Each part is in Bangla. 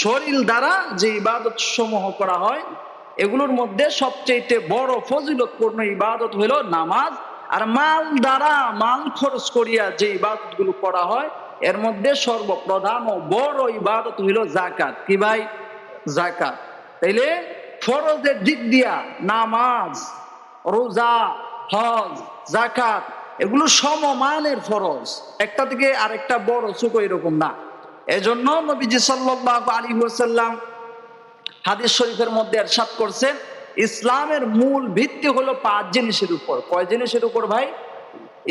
শরীর দ্বারা যে ইবাদত সমূহ করা হয় এগুলোর মধ্যে সবচেয়ে বড় ফজিলতপূর্ণ ইবাদত হলো নামাজ। আর মাল দ্বারা, মাল খরচ করিয়া যে ইবাদত গুলো করা হয় এর মধ্যে সর্বপ্রধান ও বড় ইবাদত হইল জাকাত। কি ভাই? জাকাত। তাইলে ফরজের দিক দিয়া নামাজ, রোজা, হজ, জাকাত এগুলো সমমানের ফরজ, একটা থেকে আরেকটা বড় ছোট এরকম না। এজন্য নবীজি সাল্লাল্লাহু আলাইহি ওয়াসাল্লাম হাদিস শরীফের মধ্যে ইরশাদ করছেন, ইসলামের মূল ভিত্তি হলো 5 জিনিসের উপর। কয় জিনিসের উপর ভাই?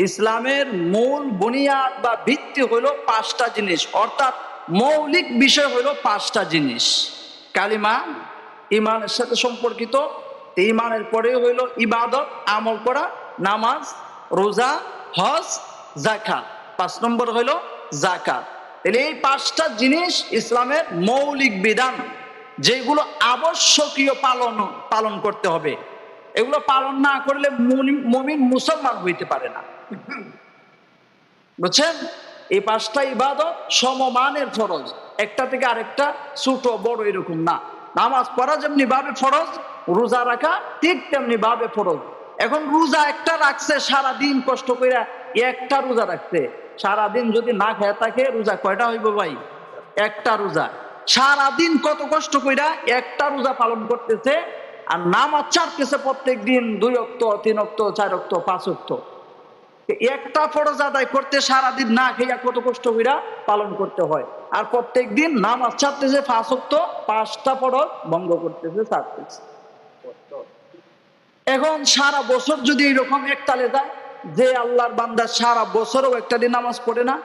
ইসলামের মূল বুনিয়াদ বা ভিত্তি হলো 5টা জিনিস, অর্থাৎ মৌলিক বিষয় হলো 5টা জিনিস। কালিমা, ইমানের সাথে সম্পর্কিত। ইমানের পরে হইল ইবাদত, আমল করা, নামাজ, রোজা, হজ, যাকাত। 5 নম্বর হইল যাকাত। তাহলে এই 5টা জিনিস ইসলামের মৌলিক বিধান, যেগুলো আবশ্যকীয় পালন করতে হবে। এগুলো পালন না করলে মুমিন মুসলমান হইতে পারে না। বুঝছেন? এই 5টা ইবাদত সমমানের ফরজ, একটা থেকে আরেকটা ছোট বড় এরকম না। নামাজ পড়া যেমনি ভাবে ফরজ, রোজা রাখা ঠিক তেমনি ভাবে ফরজ। এখন রোজা একটা রাখছে, সারা দিন কষ্ট করে একটা রোজা রাখছে, সারাদিন যদি না খেয়ে থাকে রোজা কয়টা হইব ভাই? একটা রোজা। সারাদিন কত কষ্ট কইরা একটা রোজা পালন করতেছে, আর নামাজ ছাড়তেছে প্রত্যেক দিন 2 ওয়াক্ত, 3 ওয়াক্ত, 4 ওয়াক্ত, 5 ওয়াক্ত। একটা ফরজ আদায় করতে সারাদিন না খেয়ে কত কষ্ট কইরা পালন করতে হয়, আর প্রত্যেক দিন নামাজ ছাড়তেছে 5 ওয়াক্ত, 5টা ফরজ ভঙ্গ করতেছে, ছাড়তেছে। এখন সারা বছর যদি এরকম একতালে যায়, যে আল্লাহর বান্দা সারা বছরও একটা দিন নামাজ পড়ে না,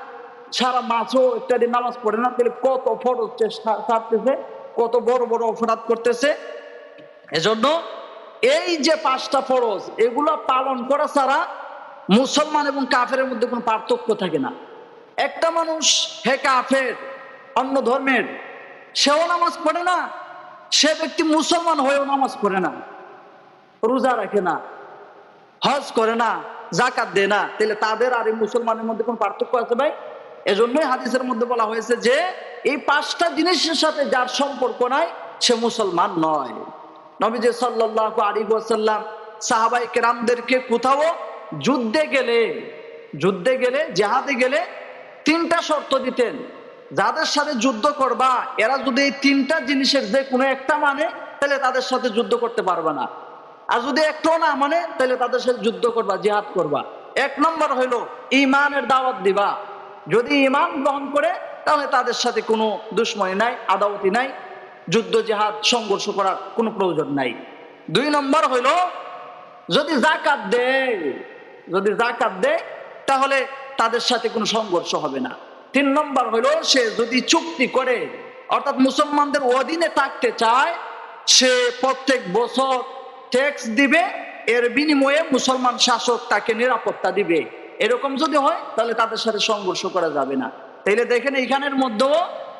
সারা মাসও একটা দিন নামাজ পড়ে না, তাহলে কত ফরজ ছাড়তেছে, কত বড় বড় অপরাধ করতেছে। এজন্য এই যে 5টা ফরজ, এগুলো পালন করা ছাড়া মুসলমান এবং কাফেরের মধ্যে কোনো পার্থক্য থাকে না। একটা মানুষ হে কাফের, অন্য ধর্মের, সেও নামাজ পড়ে না, সে ব্যক্তি মুসলমান হয়েও নামাজ পড়ে না, রোজা রাখে না, হজ করে না, যাকাত দেয় না, তাহলে তাদের আর এই মুসলমানের মধ্যে কোনো পার্থক্য আছে ভাই? এজন্যই হাদিসের মধ্যে বলা হয়েছে যে এই 5টা জিনিসের সাথে যার সম্পর্ক নাই সে মুসলমান নয়। নবীজি সাল্লাল্লাহু আলাইহি ওয়াসাল্লাম সাহাবায়ে কেরামদেরকে কোথাও যুদ্ধে গেলে জিহাদে গেলে 3টা শর্ত দিতেন। যাদের সাথে যুদ্ধ করবা এরা যদি এই 3টা জিনিসের যে কোনো একটা মানে, তাহলে তাদের সাথে যুদ্ধ করতে পারবে না। আর যদি একটাও না মানে, তাহলে তাদের সাথে যুদ্ধ করবা, জিহাদ করবা। 1 নম্বর হইলো ঈমানের দাওয়াত দিবা। যদি ঈমান গ্রহণ করে তাহলে তাদের সাথে কোনো দুশমনি নাই, আদাওয়াতি নাই, যুদ্ধ জিহাদ সংঘর্ষ করার কোনো প্রয়োজন নাই। 2 নম্বর হইলো যদি যাকাত দেয় তাহলে তাদের সাথে কোনো সংঘর্ষ হবে না। 3 নম্বর হইলো সে যদি চুক্তি করে, অর্থাৎ মুসলমানদের অধীনে থাকতে চায়, সে প্রত্যেক বছর ট্যাক্স দিবে, এর বিনিময়ে মুসলমান শাসক তাকে নিরাপত্তা দিবে। এরকম যদি হয় তাহলে তাদের সাথে সংঘর্ষ করা যাবে না। তাইলে দেখেন এইখানের মধ্যেও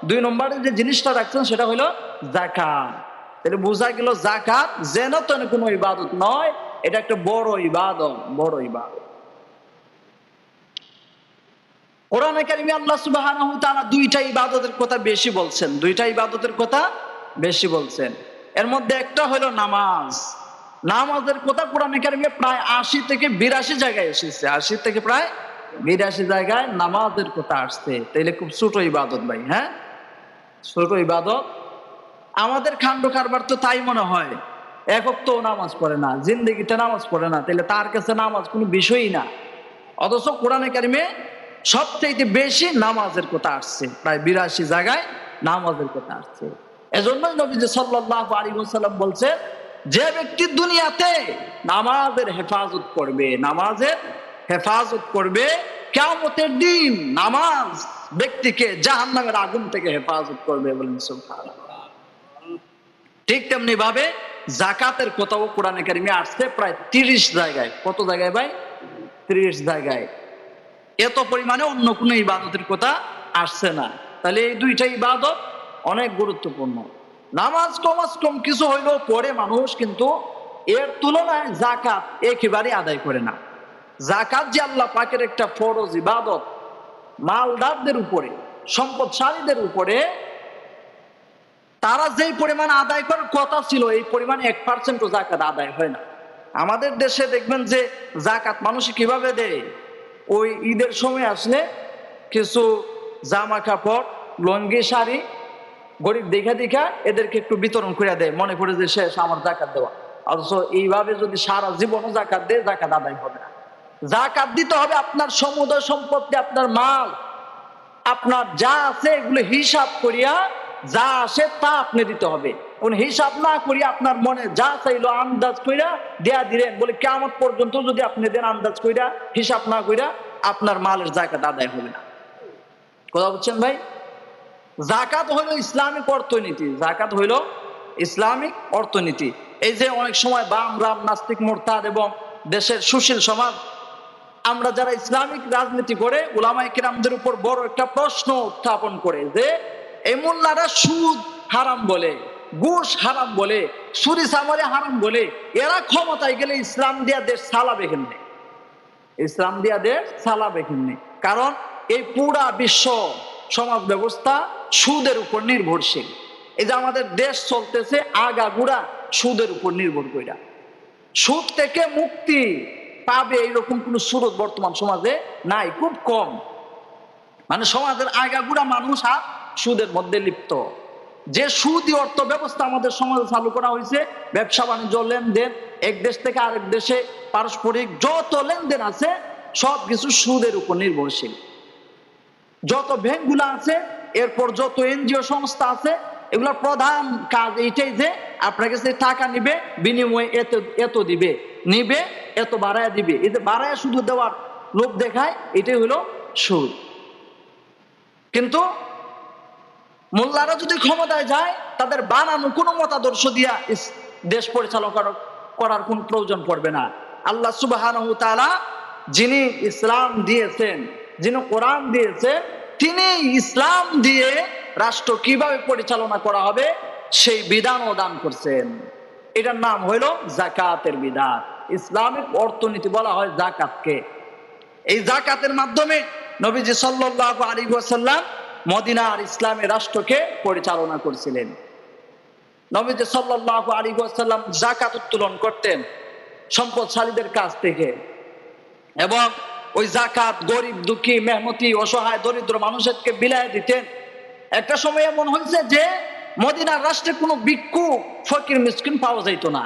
2 নম্বরে যে জিনিসটা রাখছেন সেটা হলো যাকাত। তাহলে বোঝা গেল যাকাত যেন তেন কোনো ইবাদত নয়, এটা একটা বড় ইবাদত। কোরআনে কারিমে আল্লাহ সুবহানাহু ওয়া তাআলা 2টা ইবাদতের কথা বেশি বলছেন। এর মধ্যে একটা হলো নামাজ। নামাজের কথা কোরআনে কারিমে প্রায় 80 থেকে 82 জায়গায় এসেছে। 80 থেকে প্রায় 82 জায়গায় নামাজের কথা আসছে। তাইলে খুব ছোট ইবাদত ভাই। হ্যাঁ, ছোট ইবাদত। আমাদের খান্ড কারবার তো তাই মনে হয়, এক ওয়াক্ত নামাজ পড়ে না, জিন্দেগিতে নামাজ পড়ে না, তাহলে তার কাছে নামাজ কোনো বিষয়ই না। অথচ কোরআনে কারিমে সবচেয়ে বেশি নামাজের কথা আসছে, প্রায় 82 জায়গায় নামাজের কথা আসছে। এজন্যই নবীজি সাল্লাল্লাহু আলাইহি ওয়াসাল্লাম বলছে, যে ব্যক্তি দুনিয়াতে নামাজের হেফাজত করবে, কিয়ামতের দিন নামাজ ব্যক্তিকে জাহান্নামের আগুন থেকে হেফাজত করবে। বলেন সুবহানাল্লাহ। ঠিক তেমনি ভাবে যাকাতের কথাও কোরআনে কারিমে আসছে প্রায় 30 জায়গায়। কত জায়গায় ভাই? 30 জায়গায়। এত পরিমাণে অন্য কোনো ইবাদতের কথা আসছে না। তাহলে এই 2টা ইবাদত অনেক গুরুত্বপূর্ণ। নামাজ কম কিছু হইলেও পড়ে মানুষ, কিন্তু এর তুলনায় যাকাত একেবারে আদায় করে না। যাকাত যে আল্লাহ পাকের একটা ফরজ ইবাদত, মালদারদের উপরে, সম্পদশালীদের উপরে তারা যেই পরিমাণ আদায় করার কথা ছিল এই পরিমাণে 1% জাকাত আদায় হয় না। আমাদের দেশে দেখবেন যে জাকাত মানুষ কিভাবে দেয়, ওই ঈদের সময় আসলে কিছু জামা কাপড়, লুঙ্গি, শাড়ি গরিব দেখা দেখা এদেরকে একটু বিতরণ করে দেয়, মনে করে যে শেষ আমার জাকাত দেওয়া। অথচ এইভাবে যদি সারা জীবনও জাকাত দেয়, জাকাত আদায় হবে না। জাকাত দিতে হবে আপনার সমুদয় সম্পত্তি, আপনার মাল, আপনার যা আছে এগুলো হিসাব করিয়া যা আসে তা আপনি দিতে হবে। কোন হিসাব না করিয়া আপনার মনে যা চাইলো আন্দাজ কইরা দেয়া দিলেন, বলে কিয়ামত পর্যন্ত যদি আপনি দেন আন্দাজ কইরা হিসাব না কইরা, আপনার মালের জাকাত আদায় হবে না। কথা বুঝছেন ভাই? জাকাত হইল ইসলামিক অর্থনীতি, জাকাত হইল ইসলামিক অর্থনীতি। এই যে অনেক সময় বাম রাম নাস্তিক মোরতাদ এবং দেশের সুশীল সমাজ, আমরা যারা ইসলামিক রাজনীতি করে উলামায়ে কিরামদের উপর বড় একটা প্রশ্ন উত্থাপন করে যে এই মোল্লারা সুদ হারাম বলে, ঘুষ হারাম বলে, চুরি চামারি হারাম বলে, এরা ক্ষমতায় গেলে ইসলাম দিয়া দেশ চালাবে কেমনে? ইসলাম দিয়া দেশ চালাবে কেমনে? কারণ এই পুরা বিশ্ব সমাজ ব্যবস্থা সুদের উপর নির্ভরশীল। এই যে আমাদের দেশ চলতেছে আগাগোড়া সুদের উপর নির্ভর কইরা। সুদ থেকে মুক্তি পাবে এইরকম কোন সুরত বর্তমান সমাজে নাই, খুব কম। মানে সমাজের আগাগোড়া মানুষ আর সুদের মধ্যে লিপ্ত। যে সুদী অর্থ ব্যবস্থা আমাদের সমাজে চালু করা হয়েছে, ব্যবসা বাণিজ্য, লেনদেন, এক দেশ থেকে আরেক দেশে পারস্পরিক যত লেনদেন আছে সবকিছু সুদের উপর নির্ভরশীল। যত ব্যাংকগুলো আছে, এরপর যত এনজিও সংস্থা আছে, এগুলোর প্রধান কাজ এইটাই যে আপনার কাছে টাকা নিবে, বিনিময়ে এত এত দিবে, নিবে এত বাড়ায় দিবে। এই যে বাড়ায় শুধু দেওয়ার লোভ দেখায়, এটাই হলো সুদ। কিন্তু মোল্লারা যদি ক্ষমতায় যায়, তাদের বানানো কোনো মতাদর্শ দিয়া দেশ পরিচালনা করার কোন প্রয়োজন পড়বে না। আল্লাহ সুবহানাহু ওয়া তাআলা যিনি ইসলাম দিয়েছেন, যিনি কোরআন দিয়েছেন, তিনি ইসলাম দিয়ে রাষ্ট্র কিভাবে পরিচালনা করা হবে সেই বিধানও দান করছেন। এটার নাম হইল যাকাতের বিধান। ইসলামিক অর্থনীতি বলা হয় যাকাতকে। এই যাকাতের মাধ্যমে নবীজি সাল্লাল্লাহু আলাইহি ওয়াসাল্লাম মদিনার ইসলামী রাষ্ট্রকে পরিচালনা করছিলেন। নবীজি সাল্লাল্লাহু আলাইহি ওয়াসাল্লাম যাকাত উত্তোলন করতেন সম্পদশালীদের কাছ থেকে, এবং ওই যাকাত গরিব, দুঃখী, মেহনতি, অসহায়, দরিদ্র মানুষকে বিলায় দিতেন। একটা সময় এমন হয়েছে যে মদিনার রাষ্ট্রে কোনো ভিক্ষুক, ফকির, মিসকিন পাওয়া যাইত না।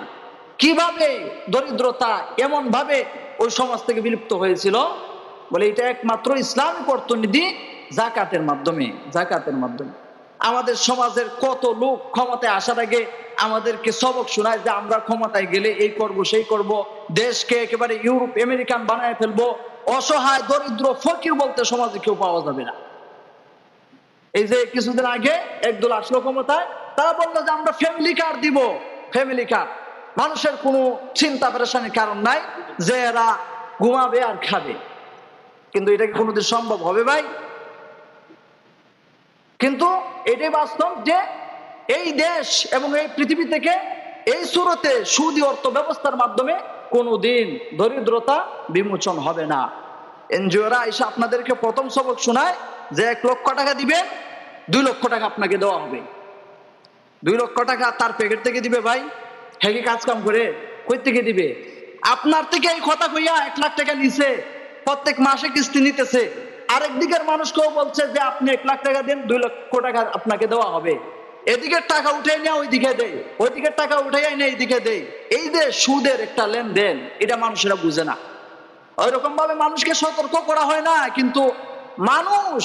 কিভাবে দরিদ্রতা এমন ভাবে ওই সমাজ থেকে বিলুপ্ত হয়েছিল, বলে এটা একমাত্র ইসলামিক অর্থনীতি যাকাতের মাধ্যমে। যাকাতের মাধ্যমে আমাদের সমাজের কত লোক ক্ষমতায় আসার আগে আমাদেরকে সবক শোনায় যে আমরা ক্ষমতায় গেলে এই করব, সেই করব, দেশকে একেবারে ইউরোপ আমেরিকান বানায় ফেলবো, অসহায় দরিদ্র ফকির বলতে সমাজে কেউ পাওয়া যাবে না। এই যে কিছুদিন আগে একদল আসলো ক্ষমতায়, তারা বললো যে আমরা ফ্যামিলি কার্ড দিব, ফ্যামিলি কার্ড। মানুষের কোনো চিন্তা পেরেশানির কারণ নাই, যে এরা ঘুমাবে আর খাবে। কিন্তু এটা কি কোনোদিন সম্ভব হবে ভাই? কিন্তু এটাই বাস্তব যে এই দেশ এবং এই পৃথিবী থেকে এই সুরতে সুদী অর্থ ব্যবস্থার মাধ্যমে কোনোদিন দরিদ্রতা বিমোচন হবে না। এনজিওরা এসে আপনাদেরকে প্রথম সবক শোনায় যে 1 লক্ষ টাকা দিবেন, 2 লক্ষ টাকা আপনাকে দেওয়া হবে। 2 লক্ষ টাকা তার প্যাকেট থেকে দিবে ভাই? হ্যাঁ, কাজ কাম করে কই থেকে দিবে? আপনার থেকে এই কথা কইয়া 1 লাখ টাকা নিছে, প্রত্যেক মাসে কিস্তি নিতেছে। আরেক দিকের মানুষকেও বলছে যে আপনি 1 লাখ টাকা দেন, 2 লক্ষ টাকা আপনাকে দেওয়া হবে। এদিকের টাকা উঠাই না ওইদিকে দেয়, ওইদিকের টাকা উঠাই না এইদিকে দেয়। এই যে সুদের একটা লেনদেন, এটা মানুষেরা বুঝে না। ওইরকম ভাবে মানুষকে সতর্ক করা হয় না। কিন্তু মানুষ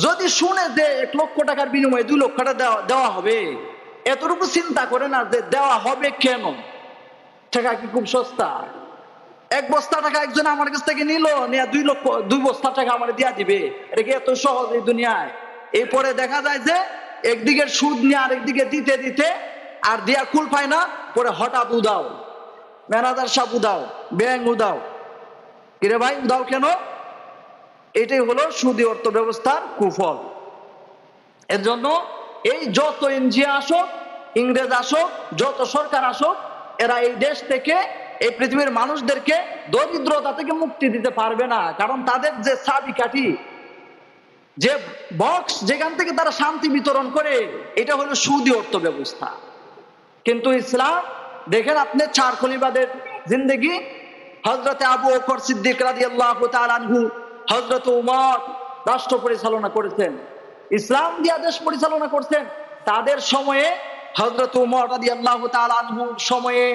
যদি শুনে যে 1 লক্ষ টাকার বিনিময়ে 2 লক্ষ টাকা দেওয়া হবে, এতটুকু চিন্তা করে না যে দেওয়া হবে কেন। টাকা কি খুব সস্তা? 1 বস্তা টাকা একজন আমার কাছ থেকে নিল, নিয়ে 2 বস্তা টাকা আমার দিয়া দিবে? এটা কি এত সহজ এই দুনিয়ায়? এরপরে দেখা যায় যে একদিকের সুদ নিয়ে আরেকদিকে দিতে দিতে আর দিয়া কুল পায় না, পরে হঠাৎ উদাও, ম্যানেজার সাহেব উদাও, ব্যাংক উদাও। কিরে ভাই উদাও কেন? এটাই হলো সুদী অর্থ ব্যবস্থার কুফল। এর জন্য এই যত এনজিও আসুক, ইংরেজ আসুক, যত সরকার আসুক, এরা এই দেশ থেকে, এই পৃথিবীর মানুষদেরকে দরিদ্রতা থেকে মুক্তি দিতে পারবে না। কারণ তাদের যে চাবিকাঠি, যে বক্স যেখান থেকে তারা শান্তি বিতরণ করে, এটা হলো সুদী অর্থ ব্যবস্থা। কিন্তু ইসলাম দেখেন আপনি চার খলিফাদের জিন্দেগি, হযরতে আবু বকর সিদ্দিক রাদিয়াল্লাহু তাআলা আনহু, হযরতে উমর রাষ্ট্র পরিচালনা করেছেন, ইসলাম দিয়া দেশ পরিচালনা করছেন। তাদের সময়ে হযরতে উমর রাদিয়াল্লাহু তাআলা আনহু সময়ে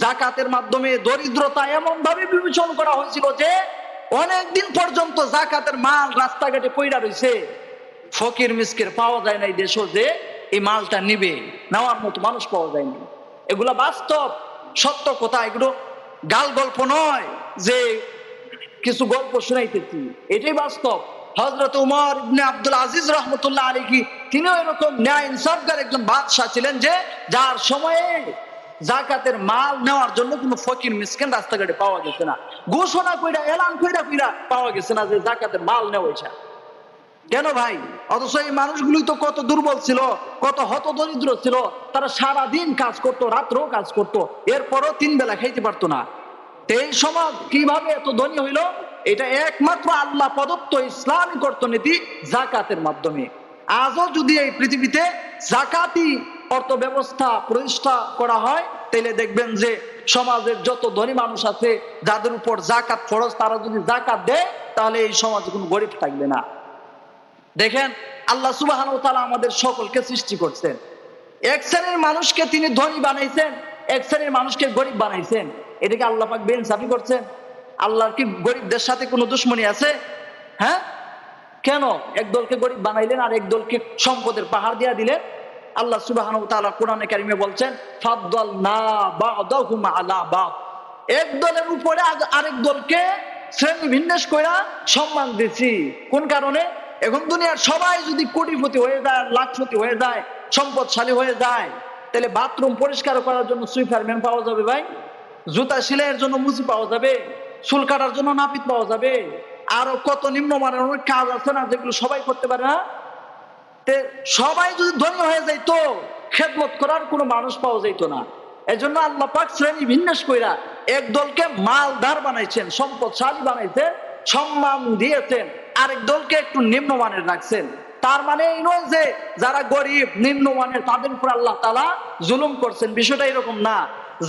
যাকাতের মাধ্যমে দরিদ্রতা এমন ভাবে বিবেচন করা হয়েছিল যে অনেকদিন পর্যন্ত যাকাতের মাল রাস্তাঘাটে পইড়া রয়েছে, ফকির মিসকির পাওয়া যায় না এই দেশও যে এই মালটা নিবে, নেওয়ার মতো মানুষ পাওয়া যায়নি। এগুলা বাস্তব সত্য কথা, এগুলো গাল গল্প নয় যে কিছু গল্প শুনাইতেছি, এটাই বাস্তব। হযরত উমর ইবনে আব্দুল আজিজ রহমতুল্লাহ আলাইহি তিনিও এরকম ন্যায় ইনসাফগার একজন বাদশা ছিলেন যে যার সময়ে যাকাতের মাল নেওয়ার জন্য কোনো ফকির মিসকিন রাস্তাঘাটে পাওয়া গেছে না, ঘোষণা কইরা এলান কইরা পাওয়া গেছে না যে যাকাতের মাল নেওয়া হয়েছে। কেন ভাই? অথচ এই মানুষগুলি তো কত দুর্বল ছিল, কত হত দরিদ্র ছিল, তারা সারা দিন কাজ করতো, রাত্রেও কাজ করতো, এরপরও 3 বেলা খাইতে পারতো না। এই সমাজ কিভাবে এত ধনী হইল? এটা একমাত্র আল্লাহ প্রদত্ত ইসলামিক অর্থনীতি যাকাতের মাধ্যমে। আজও যদি এই পৃথিবীতে যাকাতি অর্থ ব্যবস্থা প্রতিষ্ঠা করা হয়, তাহলে দেখবেন যে সমাজের যত ধনী মানুষ আছে যাদের উপর যাকাত ফরজ, তারা যদি যাকাত দেয় তাহলে এই সমাজে কোনো গরিব থাকবে না। দেখেন আল্লাহ সুবহানাহু ওয়া তাআলা আমাদের সকলকে সৃষ্টি করছেন, এক শ্রেণীর মানুষকে তিনি ধনী বানাইছেন, এক শ্রেণীর মানুষকে গরিব বানাইছেন। এটাকে আল্লাহ পাক বেইনসাফি করছেন? আল্লাহর কি গরিবদের সাথে কোনো দুশ্মনী আছে? হ্যাঁ, কেন একদলকে গরিব বানাইলেন আর একদলকে সম্পদের পাহাড় দিয়া দিলেন? আল্লাহ সুবহানাহু ওয়া তাআলা কোরআনে কারিমে বলছেন ফাদদালনা বা'দাহুম আলা বা'দ, এক দলের উপরে আরেক দলকে শ্রেণী বিন্যাস কইরা সম্মান দিছি। কোন কারণে? এখন দুনিয়ার সবাই যদি কোটিপতি হয়ে যায়, লাখপতি হয়ে যায়, সম্পদশালী হয়ে যায়, তাহলে বাথরুম পরিষ্কার করার জন্য সুইপারম্যান পাওয়া যাবে ভাই, জুতা সেলাইয়ের জন্য মুচি পাওয়া যাবে, চুল কাটার জন্য নাপিত পাওয়া যাবে, আরো কত নিম্নমানের অনেক কাজ আছে না যেগুলো সবাই করতে পারে না। সবাই যদি ধনী হয়ে যাইতো, খেদমত করার কোনো মানুষ পাওয়া যাইতো না। এজন্য আল্লাহ পাক শ্রেণী বিন্যাস কইরা এক দলকে মালদার বানাইছেন, সম্পদশালী বানাইছেন, সম্মান দিয়েছেন, আরেক দলকে একটু নিম্নমানের রাখছেন। তার মানে এই নয় যে যারা গরিব নিম্নমানের তাদের উপর আল্লাহ তাআলা জুলুম করছেন, বিষয়টা এরকম না।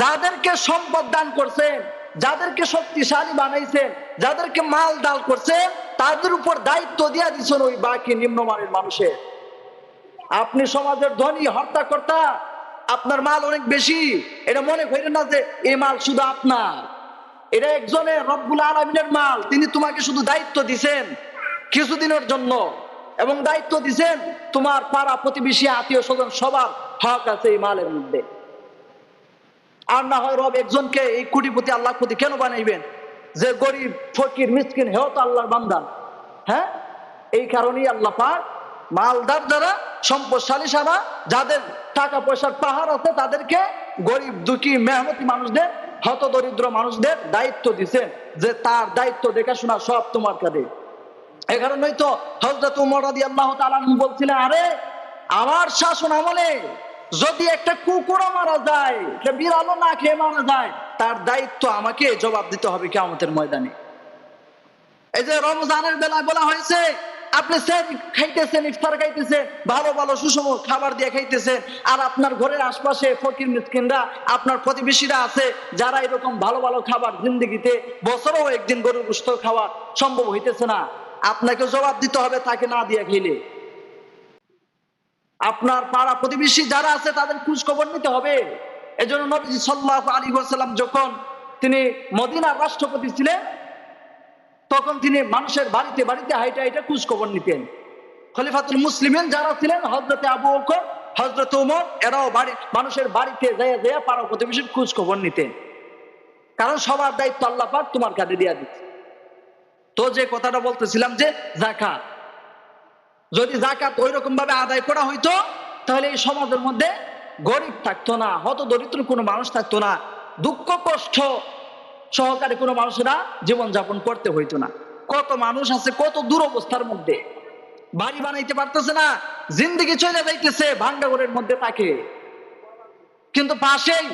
যাদেরকে সম্পদ দান করছেন, যাদেরকে শক্তিশালী বানাইছেন, যাদেরকে মাল দান করছেন, তাদের উপর দায়িত্ব দিয়ে দিচ্ছেন ওই বাকি নিম্নমানের মানুষের। আপনি সমাজের ধনী হর্তাকর্তা, আপনার মাল অনেক বেশি, এটা মনে করেন না যে এই মাল শুধু আপনার, এটা একজনের রব্বুল আলামিনের মাল। তিনি তোমাকে শুধু দায়িত্ব দিছেন কিছুদিনের জন্য, এবং দায়িত্ব দিছেন তোমার পাড়া প্রতিবেশী আত্মীয় স্বজন সবার হক আছে এই মালের মধ্যে। আর না হয় রব একজনকে এই কোটিপতি আল্লাহ কোটি কেন বানাইবেন যে গরিব ফকির মিসকিন হেও তো আল্লাহর বান্দা? হ্যাঁ, এই কারণেই আল্লাহ পাক মালদার যারা সম্পদশালী সারা, যাদের টাকা পয়সার পাহাড় আছে, তাদেরকে গরিব দুঃখী মেহনতি মানুষদের, হত দরিদ্র মানুষদের দায়িত্ব দিচ্ছেন যে তার দায়িত্ব দেখাশোনা সব তোমার কাঁধে। এই কারণেই তো হযরত উমর রাদিয়াল্লাহু তাআলা বলছিলেন, আরে আমার শাসন আমলে যদি একটা কুকুরও মারা যায়, একটা বিড়ালও না খেয়ে মারা যায়, তার দায়িত্ব আমাকে জবাব দিতে হবে কিয়ামতের ময়দানে। এই যে রমজানের বেলায় বলা হয়েছে আপনি খাইতেছেন, ইফতার খাইতেছেন, ভালো ভালো সুষম খাবার দিয়ে খাইতেছেন, আর আপনার ঘরের আশপাশে ফকির মিসকিনরা, আপনার প্রতিবেশীরা আছে যারা এরকম ভালো ভালো খাবার জিন্দেগিতে বছরেও একদিন গরুর গোশত খাওয়া সম্ভব হইতেছে না, আপনাকে জবাব দিতে হবে তাকে না দিয়ে খেলে। আপনার পাড়া প্রতিবেশী যারা আছে তাদের খোঁজ খবর নিতে হবে। এজন্য নবী সাল্লাল্লাহু আলাইহি ওয়াসাল্লাম যখন তিনি মদিনার রাষ্ট্রপতি ছিলেন, তখন তিনি মানুষের বাড়িতে বাড়িতে হাইটা হাইটা খোঁজ খবর নিতেন। খলিফাতুল মুসলিমিন যারা ছিলেন হযরতে আবু বকর, হযরতে ওমর, এরাও মানুষের বাড়িতে যাইয়া যাইয়া পাড়া প্রতিবেশীর খোঁজ খবর নিতেন, কারণ সবার দায়িত্ব আল্লাহ পাক তোমার কাঁধে দিয়া দিচ্ছে। তো যে কথাটা বলতেছিলাম যে যাকাত, যদি যাকাত ওই রকম ভাবে আদায় করা হইতো তাহলে এই সমাজের মধ্যে গরিব থাকতো না, হত দরিদ্র কোনো মানুষ থাকতো না, দুঃখ কষ্ট সহকারে কোনো মানুষেরা জীবনযাপন করতে হইতো না। কত মানুষ আছে কত দুরবস্থার মধ্যে, বাড়ি বানাইতে পারতেছে না, জিন্দেগি চলে যাইতেছে ভাঙ্গাঘরের মধ্যে থাকে, কিন্তু পাশেই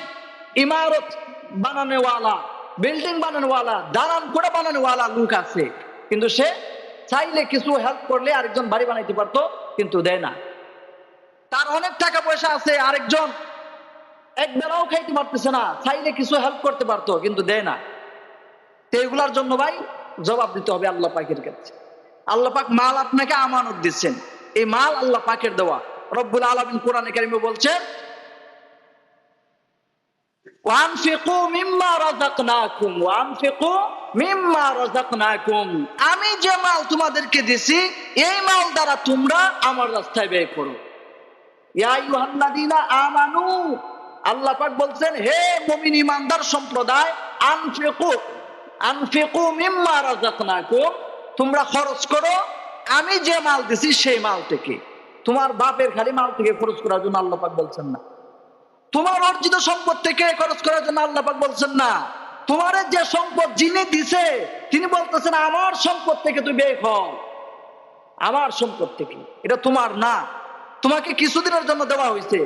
ইমারত বানানোওয়ালা, বিল্ডিং বানানোওয়ালা, দালান করে বানানোওয়ালা লোক আছে, কিন্তু সে চাইলে কিছু হেল্প করলে আরেকজন বাড়ি বানাইতে পারতো, কিন্তু দেয় না। তার অনেক টাকা পয়সা আছে, আরেকজন এক বেলাও খাইতে পারতেছে না, চাইলে কিছু হেল্প করতে পারতো, কিন্তু দেয় না। তো এগুলার জন্য ভাই জবাব দিতে হবে আল্লাহ পাকের কাছে। আল্লাহ পাক মাল আপনাকে আমানত দিচ্ছেন, এই মাল আল্লাহ পাকের দেওয়া। রব্বুল আলামিন কোরআনে কারিমে বলছেন, ওয়ানফিকু মিম্মা রাযাকনাকুম, ওয়ানফিকু মিম্মা রাযাকনাকুম, আমি যে মাল তোমাদেরকে দিছি এই মাল দ্বারা তোমরা আমার রাস্তায় ব্যয় করো। ইয়া আইয়ুহাল্লাযীনা আমানু, আল্লাহ পাক বলছেন হে মুমিন ইমানদার সম্প্রদায়, আনফিকু, আনফিকু মিম্মা রাযাকনাকুম, তোমরা খরচ করো আমি যে মাল দিছি সেই মাল থেকে। তোমার বাপের খালি মাল থেকে খরচ করার জন্য আল্লাহ পাক বলছেন না, তোমার অর্জিত সম্পদ থেকে খরচ করার জন্য আল্লাহ পাক বলছেন না, তোমার যে সম্পদ যিনি দিছে তিনি বলতেছেন আমার সম্পদ থেকে তুই ব্যয় কর, আমার সম্পদ থেকে, এটা তোমার না, তোমাকে কিছুদিনের জন্য দেওয়া হয়েছে।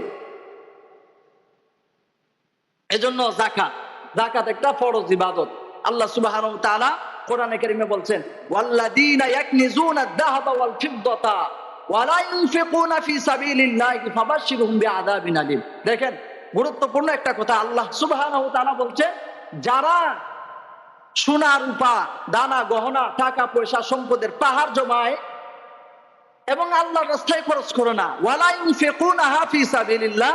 এজন্য যাকাত, যাকাত একটা ফরজ ইবাদত। আল্লাহ সুবহানাহু ওয়া তাআলা কোরআনে কারিমে বলছেন, ওয়াল্লাযীনা ইয়াকনিজুনা আয-যাহাবা ওয়াল ফিদ্দাতা ওয়া লা ইউনফিকুনা ফি সাবিলিল্লাহি ফাবাশশিরহুম বিআযাবিন আলীম। দেখেন গুরুত্বপূর্ণ একটা কথা, আল্লাহ সুবহানাহু ওয়া তাআলা বলছেন যারা সোনা রূপা দানা গহনা টাকা পয়সা সম্পদের পাহাড় জমায় এবং আল্লাহর রাস্তায় খরচ করে না, ওয়ালা ইউনফিকুনাহা ফি সাবিলিল্লাহ,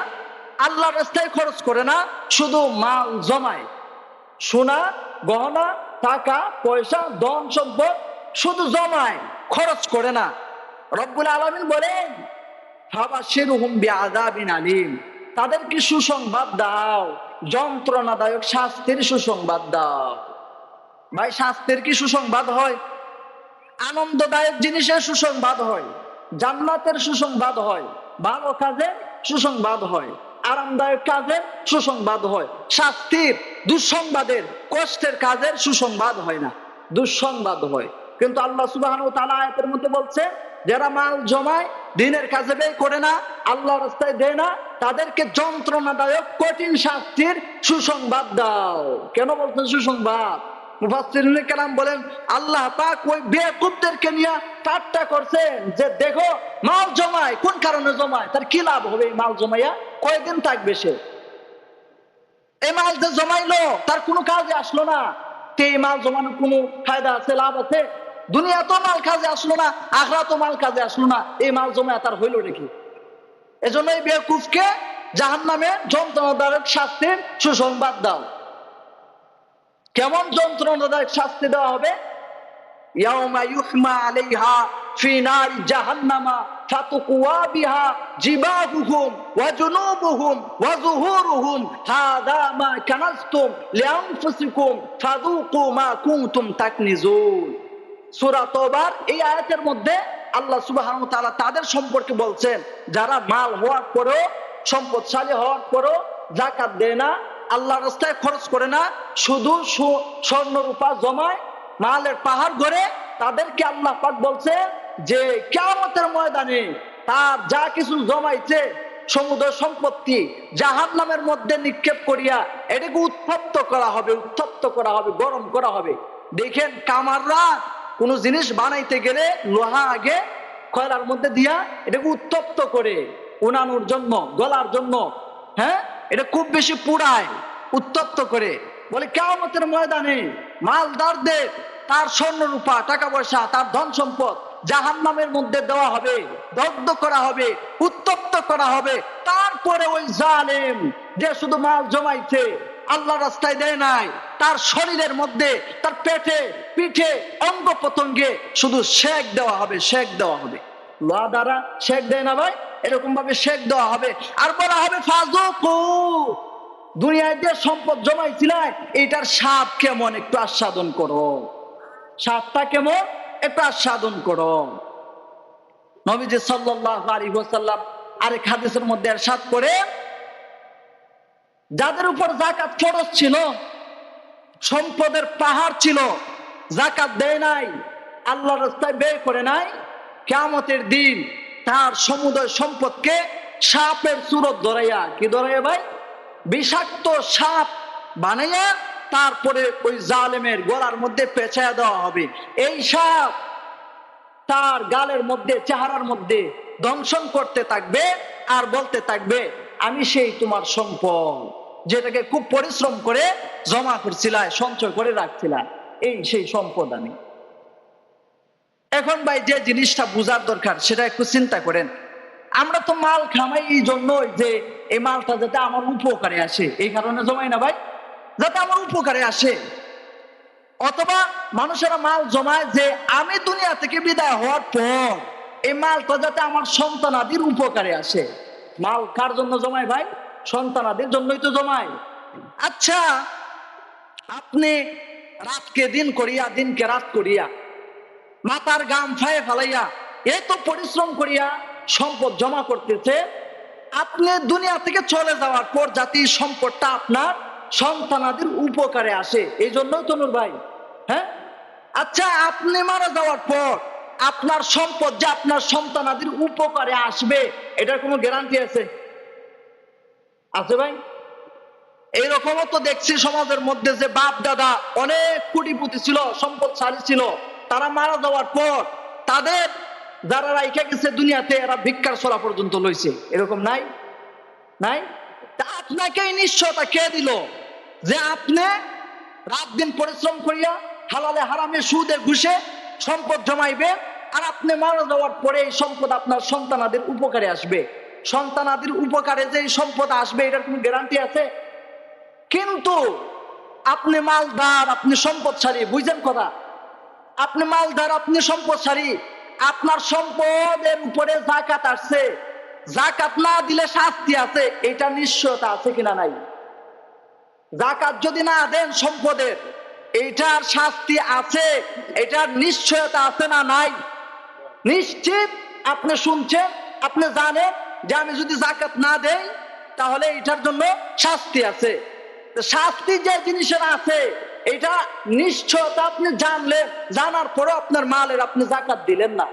আল্লাহর রাস্তায় খরচ করে না, শুধু মাল জমায়, সোনা গহনা টাকা পয়সা ধন সম্পদ শুধু জমায়, খরচ করে না। রব্বুল আলামিন বলেন ফাবাশশিরহুম বিআযাবিন আলীম, তাদেরকে সুসংবাদ দাও, যন্ত্রণাদায়ক শাস্তির সুসংবাদ দাও। ভাই শাস্তির কি সুসংবাদ হয়? আনন্দদায়ক জিনিসের সুসংবাদ হয়, জান্নাতের সুসংবাদ হয়, ভালো কাজের সুসংবাদ হয়, আরামদায়ক কাজের সুসংবাদ হয়। শাস্তির দুঃসংবাদের কষ্টের কাজের সুসংবাদ হয় না, দুঃসংবাদ হয়। কিন্তু আল্লাহ সুবহানাহু ওয়া তাআলা আয়াতের মধ্যে বলছে যারা মাল জমায় দিনের কাজে ব্যয় করে না আল্লাহর রাস্তায় দেয় না তাদেরকে যন্ত্রণাদায়ক কঠিন শাস্তির সুসংবাদ দাও। কেন বলছেন সুসংবাদ? মুফাসসিরিনে কেরাম বলেন আল্লাহ পাক ওই বেকুবদেরকে নিয়ে ঠাট্টা করছেন যে দেখো মাল জমায়, কোন কারণে জমায়, তার কি লাভ হবে এই মাল জমাইয়া, কয়দিন থাকবে সে, এই মাল যে জমাইলো তার কোনো কাজে আসলো না, তো এই মাল জমানোর কোনো ফায়দা আছে, লাভ আছে? দুনিয়া তো মাল কাজে আসলো না, আখরা তো মাল কাজে আসলো না, এই মাল জমায় তার হইল নাকি? এজন্য এই বেকুফকে জাহান্নামে যন্ত্রণাদায়ক শাস্তির সুসংবাদ দাও। কেমন যন্ত্রণাদায়ক শাস্তি দেওয়া হবে? ইয়াউমা ইউহমা আলাইহা ফি নারি জাহান্নামা ফাতুকওয়া বিহা জিবাহুহুম ওয়া জুনুবুহুম ওয়া যুহুরুহুম হাযা মা কানাজতুম লিআনফুসিকুম ফাযুকু মা কুনতুম তাকনিজুন। সূরা তাওবার এই আয়াতের মধ্যে আল্লাহ সুবহানাহু ওয়া তাআলা তাদের সম্পর্কে বলছেন যারা মাল হওয়ার পরেও, সম্পদশালী হওয়ার পরেও যাকাত দেয় না, আল্লাহর রাস্তায় খরচ করে না, শুধু স্বর্ণ রূপা জমায়, মালের পাহাড় গড়ে, তাদেরকে আল্লাহ পাক বলছে যে কিয়ামতের ময়দানে তার যা কিছু জমাইছে সমুদ্র সম্পত্তি জাহান্নামের মধ্যে নিক্ষেপ করিয়া এটাকে উত্তপ্ত করা হবে, উত্তপ্ত করা হবে, গরম করা হবে। দেখেন কামাররা কোনো জিনিস বানাইতে গেলে লোহা আগে কয়লার মধ্যে দিয়া এটাকে উত্তপ্ত করে উনানোর জন্য, গলার জন্য, হ্যাঁ, এটা খুব বেশি পুড়ায়, উত্তপ্ত করে। বলে কিয়ামতের ময়দানে মালদারদের তার স্বর্ণ রূপা টাকা পয়সা তার ধন সম্পদ জাহান্নামের মধ্যে দেওয়া হবে, দগ্ধ করা হবে, উত্তপ্ত করা হবে। তারপরে ওই জালেম যে শুধু মাল জমাইছে আল্লাহ রাস্তায় দেয় নাই, তার শরীরের মধ্যে, তার পেটে পিঠে অঙ্গ প্রত্যঙ্গে শুধু শেক দেওয়া হবে, শেক দেওয়া হবে। লোহা দ্বারা শেক দেয় না ভাই, এরকম ভাবে শেক দেওয়া হবে। আর বলা হবে ফাযুকু, দুনিয়ায় যে সম্পদ জমাইছিলা এটার স্বাদ কেমন একটু আস্বাদন করো, স্বাদটা কেমন একটু আস্বাদন করো। নবীজি সাল্লাল্লাহু আলাইহি ওয়াসাল্লাম আরেক হাদিসের মধ্যে ইরশাদ করেন যাদের উপর যাকাত ফরজ ছিল, সম্পদের পাহাড় ছিল, যাকাত দেয় নাই, আল্লাহর রাস্তায় ব্যয় করে নাই, কিয়ামতের দিন তার সমুদয় সম্পদকে সাপের সুরত ধরাইয়া, কি ধরাইয়া ভাই, বিষাক্ত সাপ বানাইয়া তারপরে ওই জালেমের গলার মধ্যে পেঁচাইয়া দেওয়া হবে। এই সাপ তার গালের মধ্যে, চেহারার মধ্যে দংশন করতে থাকবে আর বলতে থাকবে, আমি সেই তোমার সম্পদ যেটাকে খুব পরিশ্রম করে জমা করছিলা, সঞ্চয় করে রাখছিলা, এই সেই সম্পদ আমি। এখন ভাই যে জিনিসটা বুঝার দরকার সেটা একটু চিন্তা করেন। আমরা তো মাল খামাই এই জন্যই যে এই মালটা যাতে আমার উপকারে আসে, এই কারণে জমাই না ভাই, যাতে আমার উপকারে আসে। অথবা মানুষেরা মাল জমায় যে আমি দুনিয়া থেকে বিদায় হওয়ার পর এই মালটা যাতে আমার সন্তানাদির উপকারে আসে। মাল কার জন্য জমায় ভাই? সন্তানাদির জন্যই তো জমায়। আচ্ছা, আপনি রাতকে দিন করিয়া, দিনকে রাত করিয়া, মাথার গাম ফায়ে ফেলাইয়া এত পরিশ্রম করিয়া সম্পদ জমা করতেছে, আপনি দুনিয়া থেকে চলে যাওয়ার পর যাতে সম্পদটা আপনার সন্তানাদের উপকারে আসে, এই জন্যই তো নূর ভাই। হ্যাঁ, আচ্ছা, আপনি মারা যাওয়ার পর আপনার সম্পদ যে আপনার সন্তানাদের উপকারে আসবে, এটার কোনো গ্যারান্টি আছে? আছে ভাই? এইরকমও তো দেখছি সমাজের মধ্যে যে বাপ দাদা অনেক কোটিপতি ছিল, সম্পদশালী ছিল, তারা মারা যাওয়ার পর তাদের যারা রাইখা গেছে দুনিয়াতে, এরা ভিক্ষার ছলা পর্যন্ত লইছে, এরকম নাই? নাই? তা আপনাকে এই নিশ্চয়তা কে দিল যে আপনি রাত দিন পরিশ্রম করিয়া হালালে হারামে সুদে ঘুষে সম্পদ জমাইবে, আর আপনি মারা যাওয়ার পরে এই সম্পদ আপনার সন্তানাদের উপকারে আসবে? সন্তানাদের উপকারে যে এই সম্পদ আসবে, এটার কোনো গ্যারান্টি আছে? কিন্তু আপনি মালদার, আপনি সম্পদশালী, বুঝছেন কথা, আপনি মালদার, আপনি সম্পদশালী, আপনার সম্পদের উপরে জাকাত আসছে, জাকাত না দিলে শাস্তি আছে, এটা নিশ্চয়তা আছে কিনা নাই? জাকাত যদি না দেন সম্পদের, এইটার শাস্তি আছে, এটার নিশ্চয়তা আছে না নাই? নিশ্চিত আপনি শুনছেন, আপনি জানেন যে আমি যদি জাকাত না দেই তাহলে এটার জন্য শাস্তি আছে। শাস্তি যে জিনিসের আছে এটা নিশ্চয়তা আপনি জানলেন, জানার পরে আপনার মালের আপনি জাকাত দিলেন না,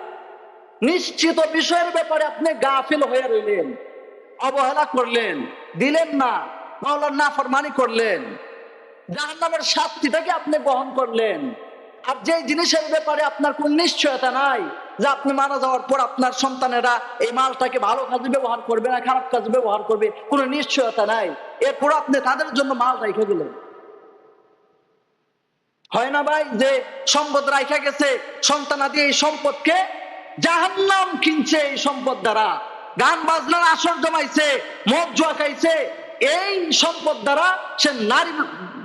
নিশ্চিত বিষয়ের ব্যাপারে আপনি গাফিল হয়ে রইলেন, অবহেলা করলেন, দিলেন না, মাওলার নাফরমানি করলেন, জাহান্নামের শাস্তিটাকে আপনি বহন করলেন। আর যে জিনিসের ব্যাপারে আপনার কোন নিশ্চয়তা নাই যে আপনি মারা যাওয়ার পর আপনার সন্তানেরা এই মালটাকে ভালো কাজে ব্যবহার করবে না খারাপ কাজে ব্যবহার করবে, কোনো নিশ্চয়তা নাই, এরপর আপনি তাদের জন্য মাল রেখে দিলেন। হয় না ভাই যে সম্পদ রাখা গেছে, সন্তানাদি এই সম্পদকে জাহান্নাম কিনছে, এই সম্পদ দ্বারা গান বাজনার আসর জমাইছে, মদ জুয়া খাইছে, এই সম্পদ দ্বারা সে নারী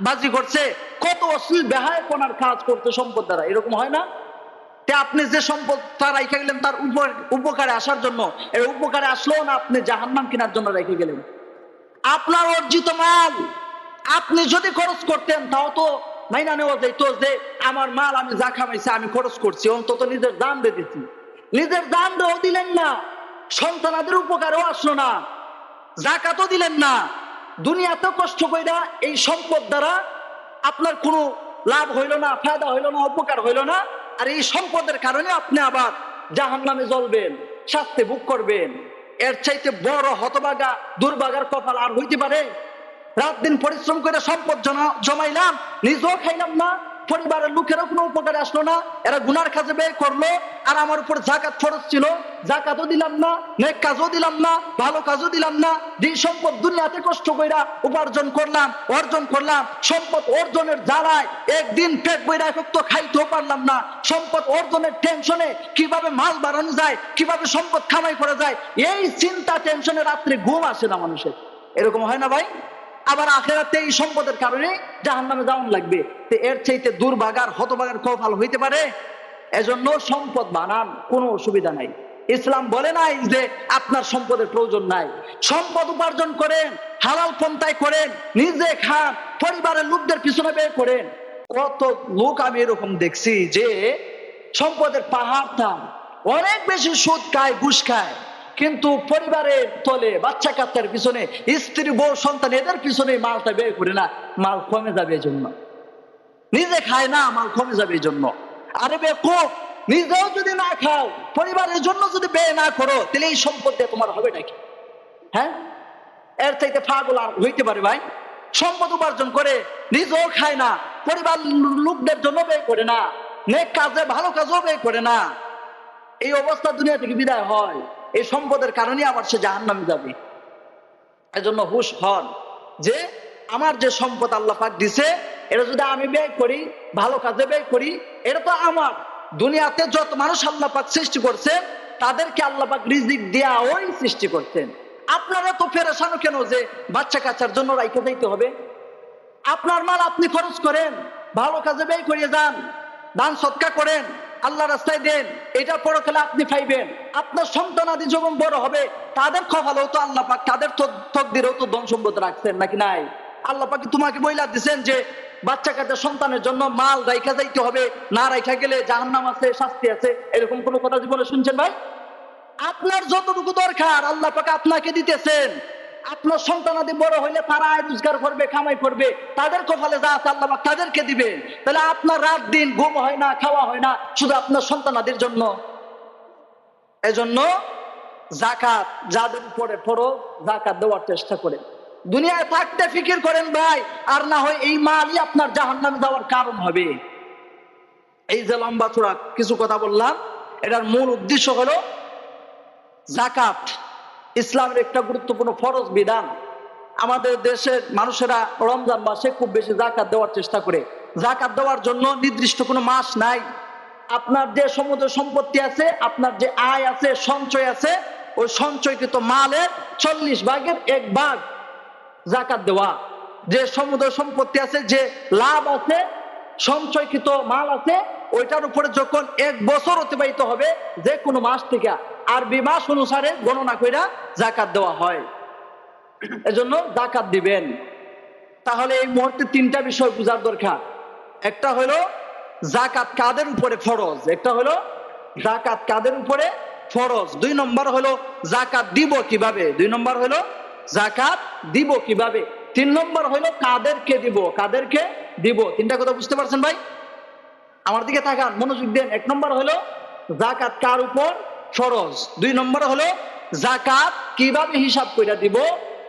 বাজি করছে, কত অশ্লীল বেহায়াপনার কাজ করতে সম্পদ দ্বারা, এরকম হয় না? আপনি যে সম্পদটা রেখে গেলেন তার উপকারে আসার জন্য, এর উপকারে আসলো না, আপনি জাহান্নাম কেনার জন্য রেখে গেলেন। আপনার অর্জিত মাল আপনি যদি খরচ করতেন তাও তো মাইনা নেওয়া যাইতো যে আমার মাল আমি যা খামাইছি আমি খরচ করছি, অন্তত নিজের দাম দিয়ে দিচ্ছি। নিজের দাম দিয়েও দিলেন না, সন্তানাদের উপকারেও আসলো না, জাকাতও দিলেন না, দুনিয়াতে কষ্ট কইরা এই সম্পদ দ্বারা আপনার কোনো লাভ হইল না, ফায়দা হইল না, উপকার হইল না, আর এই সম্পদের কারণে আপনি আবার জাহান্নামে জ্বলবেন, শাস্তি ভোগ করবেন। এর চাইতে বড় হতভাগা দুর্ভাগার কপাল আর হইতে পারে? রাত দিন পরিশ্রম করে সম্পদ জমাইলাম, নিজেও খাইলাম না, পরিবারের লোকেরও কোনো উপকারে আসলো না, এরা গুনার কাজে ব্যয় করলো, আর আমার উপর জাকাত ফরজ ছিল, জাকাতও দিলাম না, নেক কাজও দিলাম না, ভালো কাজও দিলাম না। যে সম্পদ দুনিয়াতে কষ্ট কইরা উপার্জন করলাম, অর্জন করলাম, সম্পদ অর্জনের জ্বালায় একদিন পেট বইরা তো খাইতেও পারলাম না, সম্পদ অর্জনের টেনশনে কিভাবে মাল বাড়ানো যায়, কিভাবে সম্পদ কামাই করা যায়, এই চিন্তা টেনশনে রাত্রে ঘুম আসে না মানুষের, এরকম হয় না ভাই? আবার আখেরাতে এই সম্পদের কারণে জাহান্নামে যাওয়ান লাগবে, তো এর চাইতে দুর্ভাগার হতভাগার কপাল হইতে পারে? এজন্য সম্পদ বানান, কোনো অসুবিধা নাই। ইসলাম বলে নাই যে আপনার সম্পদের প্রয়োজন নাই, সম্পদ উপার্জন করেন, হালাল পন্থায় করেন, নিজে খান, পরিবারের লোকদের পিছনে ব্যয় করেন। কত লোক আমি এরকম দেখছি যে সম্পদের পাহাড় থাম, অনেক বেশি সুদ খায়, ঘুষ খায়, কিন্তু পরিবারের তলে বাচ্চা কাচ্চার পিছনে, স্ত্রী বউ সন্তান এদের পিছনে মালটা ব্যয় করে না, মাল কমে যাবে এই জন্য। নিজে খায় না, মাল কমে যাবে এই জন্য। আরে বেকুব, নিজেও যদি না খাও, পরিবারের জন্য যদি ব্যয় না করো, তাহলে এই সম্পদ দিয়ে তোমার হবে নাকি? হ্যাঁ, এর চাইতে পাগল আর হইতে পারে ভাই? সম্পদ উপার্জন করে নিজেও খায় না, পরিবার লোকদের জন্য ব্যয় করে না, নেক কাজে ভালো কাজও ব্যয় করে না, এই অবস্থা দুনিয়া থেকে বিদায় হয়, এই সম্পদের কারণে আবার সে জাহান্নামে যাবে। এজন্য হুশ হন যে আমার যে সম্পদ আল্লাহ পাক দিছে, এটা যদি আমি ব্যয় করি, ভালো কাজে ব্যয় করি, এটা তো আমার। দুনিয়াতে যত মানুষ আল্লাহ পাক সৃষ্টি করছেন, তাদেরকে আল্লাহ পাক রিজিক দেয়া ওই সৃষ্টি করছেন। আপনারা তো পেরেশান কেন যে বাচ্চা কাচ্চার জন্য রাইখে যাইতে হবে? আপনার মাল আপনি খরচ করেন, ভালো কাজে ব্যয় করিয়ে যান, দান সৎকা করেন, আল্লাহ রাস্তায় দেন, এটা পরকালে আপনি পাইবেন। আপনার সন্তানাদি যখন বড় হবে, তাদের কপালেও তো আল্লাহ পাক, তাদের তকদিরেও তো ধন সম্পদ রাখছেন নাকি নাই? আল্লাহ পাক তোমাকে বইলা দিচ্ছেন যে বাচ্চা কাচ্চা সন্তানের জন্য মাল রাইখা যাইতে হবে, না রাইখা গেলে জাহান্নাম আছে, শাস্তি আছে। এরকম কোনো কথা জীবনে শুনছেন ভাই? আপনার যতটুকু দরকার আল্লাহ পাক আপনাকে দিতেছেন। আপনার সন্তানাদি বড় হইলে তারা আয় রোজগার করবে, কামাই করবে, তাদের কপালে যা আছে আল্লাহ পাক তাদেরকে দিবে। তাহলে আপনার রাত দিন ঘুম হয় না, খাওয়া হয় না, শুধু আপনার সন্তানাদির জন্য। এজন্য যাকাত যাদের উপরে ফরজ, যাকাত দেওয়ার চেষ্টা করেন। দুনিয়ায় থাকতে ফিকির করেন ভাই, আর না হয় এই মালই আপনার জাহান্নামে যাওয়ার কারণ হবে। এই যে লম্বা চূড়া কিছু কথা বললাম, এটার মূল উদ্দেশ্য হলো যাকাত ইসলামের একটা গুরুত্বপূর্ণ ফরজ বিধান। আমাদের দেশের মানুষেরা রমজান মাসে খুব বেশি যাকাত দেওয়ার চেষ্টা করে। যাকাত দেওয়ার জন্য নির্দিষ্ট কোনো মাস নাই। আপনার যে সমুদ্র সম্পত্তি আছে, আপনার যে আয় আছে, সঞ্চয় আছে, ওই সঞ্চয়কৃত মালের 40 ভাগের 1 ভাগ যাকাত দেওয়া। যে সমুদ্র সম্পত্তি আছে, যে লাভ আছে, সঞ্চয়কৃত মাল আছে, ওইটার উপরে যখন 1 বছর অতিবাহিত হবে, যে কোনো মাস থেকে আরবি মাস অনুসারে গণনা কইরা যাকাত দেওয়া হয়। এজন্য যাকাত দিবেন। তাহলে এই মুহূর্তে 3টা বিষয় বোঝার দরকার। একটা হলো যাকাত কাদের উপরে ফরজ, একটা হলো যাকাত কাদের উপরে ফরজ, 2 নম্বর হলো যাকাত দিব কিভাবে, 2 নম্বর হলো যাকাত দিব কিভাবে, 3 নম্বর হলো কাদেরকে দিব, কাদেরকে দিব। 3টা কথা বুঝতে পারছেন ভাই? আমার দিকে তাকান, মনোযোগ দেন। 1 নম্বর হলো যাকাত কার উপর ফরজ, 2 নম্বর হলো যাকাত কিভাবে হিসাব কইরা দিব,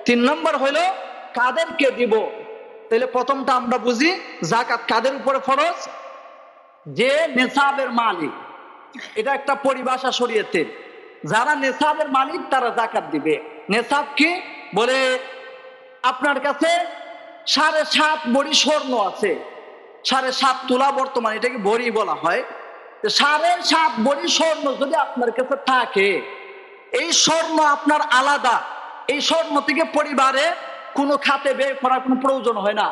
3 নম্বর হলো কাদেরকে দিব। তাহলে প্রথমটা আমরা বুঝি, যাকাত কাদের উপরে ফরজ? যে নেসাবের মালিক, এটা একটা পরিভাষা শরীয়তে। যারা নেসাবের মালিক তারা যাকাত দিবে। নেসাব কি বলে? আপনার কাছে 7.5 ভরি স্বর্ণ আছে, 7.5 তোলা বর্তমানে এটাকে ভরি বলা হয়। 7.5 ভরি স্বর্ণ যদি আপনার কাছে থাকে, এই স্বর্ণ আপনার আলাদা, এই স্বর্ণ থেকে পরিবারে কোনো খাতে ব্যয় করার কোনো প্রয়োজন হয় না।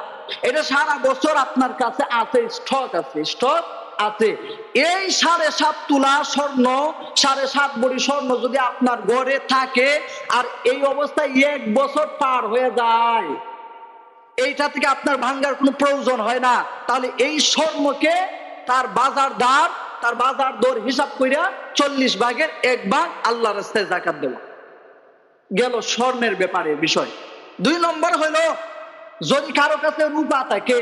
এটা সারা বছর আপনার কাছে আছে, স্টক আছে, স্টক আছে। এই 7.5 তোলা স্বর্ণ, 7.5 ভরি স্বর্ণ যদি আপনার ঘরে থাকে, আর এই অবস্থায় 1 বছর পার হয়ে যায়, এইটা থেকে আপনার ভাঙ্গার কোনো প্রয়োজন হয় না, তাহলে এই স্বর্ণকে তার বাজার দাম, তার বাজার দর হিসাব কইরা 40 ভাগের 1 ভাগ আল্লাহর রাস্তায় যাকাত দেওয়া গেল স্বর্ণের ব্যাপারে বিষয়। 2 নম্বর হলো যদি কারো কাছে রূপা থাকে,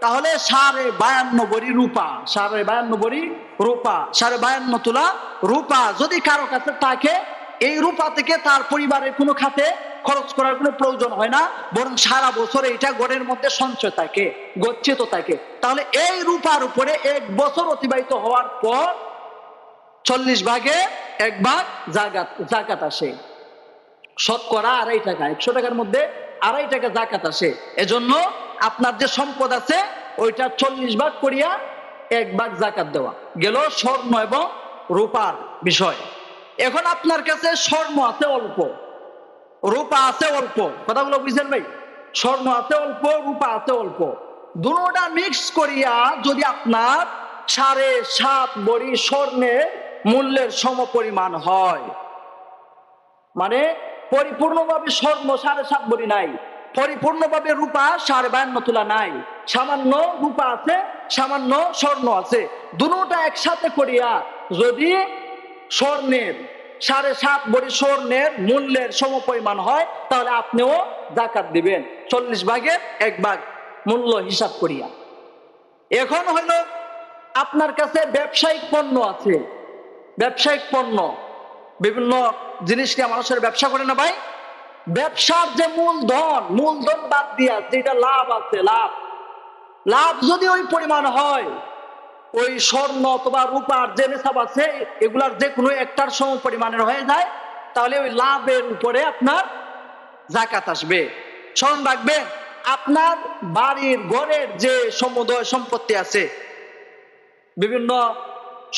তাহলে 52.5 ভরি রূপা, 52.5 ভরি রূপা, 52.5 তোলা রূপা যদি কারো কাছে থাকে, এই রূপা থেকে তার পরিবারের কোনো খাতে খরচ করার কোনো প্রয়োজন হয় না, বরং সারা বছর এটা ঘরের মধ্যে সঞ্চয় থাকে, গচ্ছিত থাকে। তাহলে এই রূপার উপরে 1 বছর অতিবাহিত হওয়ার পর 40 ভাগের 1 ভাগ যাকাত আসে। শতকরা 2.5 টাকা, 100 টাকার মধ্যে 2.5 টাকা যাকাত আসে। এজন্য আপনার যে সম্পদ আছে ওইটা 40 ভাগ করিয়া 1 ভাগ যাকাত দেওয়া গেল স্বর্ণ এবং রূপার বিষয়। এখন আপনার কাছে স্বর্ণ আছে অল্প, রূপা আছে অল্প, কথাগুলো বুঝছেন ভাই? স্বর্ণ আছে অল্প, রূপা আছে অল্প, দুটোটা মিক্স করিয়া যদি আপনার 7.5 ভরি স্বর্ণের মূল্যের সমপরিমাণ হয়, মানে পরিপূর্ণভাবে স্বর্ণ 7.5 ভরি নাই, পরিপূর্ণভাবে রূপা 52.5 তোলা নাই, সামান্য রূপা আছে, সামান্য স্বর্ণ আছে, দুটোটা একসাথে করিয়া যদি স্বর্ণের 7.5 ভরি স্বর্ণের মূল্যের সমপরিমাণ হয়, তাহলে আপনিও যাকাত দিবেন 40 ভাগের 1 ভাগ মূল্য হিসাব করিয়া। এখন হইল আপনার কাছে ব্যবসায়িক পণ্য আছে, ব্যবসায়িক পণ্য, বিভিন্ন জিনিস নিয়ে মানুষের ব্যবসা করে না ভাই? ব্যবসার যে মূলধন বাদ দিয়া যেটা লাভ আছে, লাভ যদি ওই পরিমাণ হয়, ওই স্বর্ণ অথবা রূপার যে নেশাব আছে এগুলার যে কোনো একটার সম পরিমাণের হয়ে যায়, তাহলে ওই লাভের উপরে আপনার জাকাত আসবে। স্মরণ রাখবেন, আপনার বাড়ির ঘরের যে সমুদয় সম্পত্তি আছে, বিভিন্ন